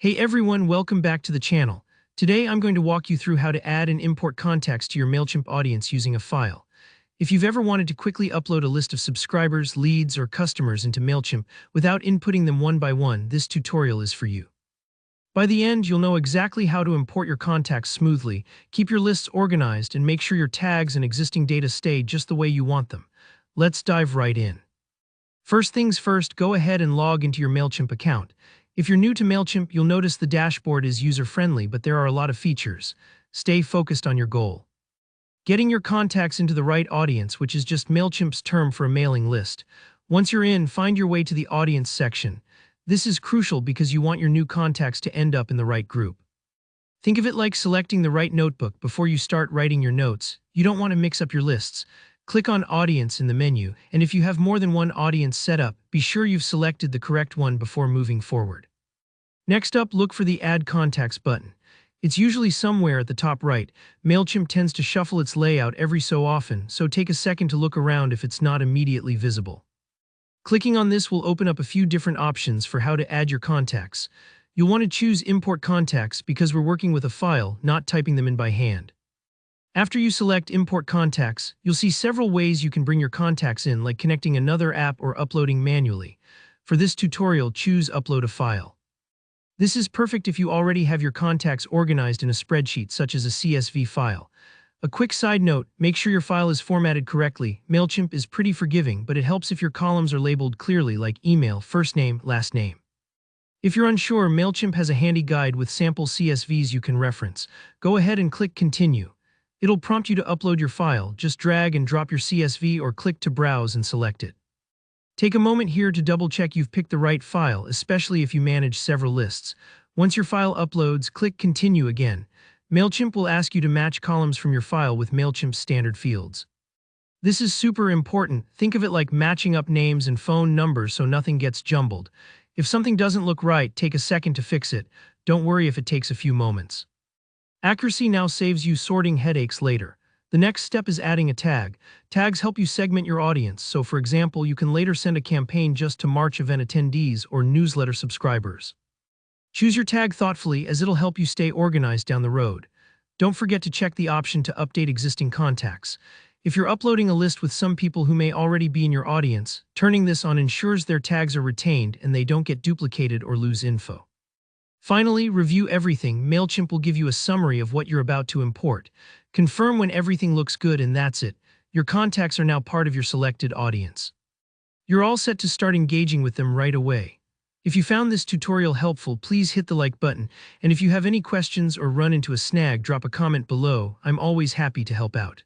Hey everyone, welcome back to the channel. Today I'm going to walk you through how to add and import contacts to your Mailchimp audience using a file. If you've ever wanted to quickly upload a list of subscribers, leads, or customers into Mailchimp without inputting them one by one, this tutorial is for you. By the end, you'll know exactly how to import your contacts smoothly, keep your lists organized, and make sure your tags and existing data stay just the way you want them. Let's dive right in. First things first, go ahead and log into your Mailchimp account. If you're new to Mailchimp, you'll notice the dashboard is user-friendly, but there are a lot of features. Stay focused on your goal. Getting your contacts into the right audience, which is just Mailchimp's term for a mailing list. Once you're in, find your way to the audience section. This is crucial because you want your new contacts to end up in the right group. Think of it like selecting the right notebook before you start writing your notes. You don't want to mix up your lists. Click on Audience in the menu, and if you have more than one audience set up, be sure you've selected the correct one before moving forward. Next up, look for the Add Contacts button. It's usually somewhere at the top right. Mailchimp tends to shuffle its layout every so often, so take a second to look around if it's not immediately visible. Clicking on this will open up a few different options for how to add your contacts. You'll want to choose Import Contacts because we're working with a file, not typing them in by hand. After you select Import Contacts, you'll see several ways you can bring your contacts in, like connecting another app or uploading manually. For this tutorial, choose Upload a File. This is perfect if you already have your contacts organized in a spreadsheet, such as a CSV file. A quick side note, make sure your file is formatted correctly. Mailchimp is pretty forgiving, but it helps if your columns are labeled clearly, like email, first name, last name. If you're unsure, Mailchimp has a handy guide with sample CSVs you can reference. Go ahead and click Continue. It'll prompt you to upload your file. Just drag and drop your CSV or click to browse and select it. Take a moment here to double-check you've picked the right file, especially if you manage several lists. Once your file uploads, click Continue again. Mailchimp will ask you to match columns from your file with Mailchimp's standard fields. This is super important. Think of it like matching up names and phone numbers so nothing gets jumbled. If something doesn't look right, take a second to fix it. Don't worry if it takes a few moments. Accuracy now saves you sorting headaches later. The next step is adding a tag. Tags help you segment your audience, so for example, you can later send a campaign just to March event attendees or newsletter subscribers. Choose your tag thoughtfully, as it'll help you stay organized down the road. Don't forget to check the option to update existing contacts. If you're uploading a list with some people who may already be in your audience, turning this on ensures their tags are retained and they don't get duplicated or lose info. Finally, review everything. Mailchimp will give you a summary of what you're about to import. Confirm when everything looks good, and that's it. Your contacts are now part of your selected audience. You're all set to start engaging with them right away. If you found this tutorial helpful, please hit the like button, and if you have any questions or run into a snag, drop a comment below. I'm always happy to help out.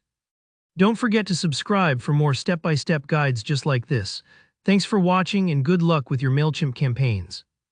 Don't forget to subscribe for more step-by-step guides just like this. Thanks for watching and good luck with your Mailchimp campaigns.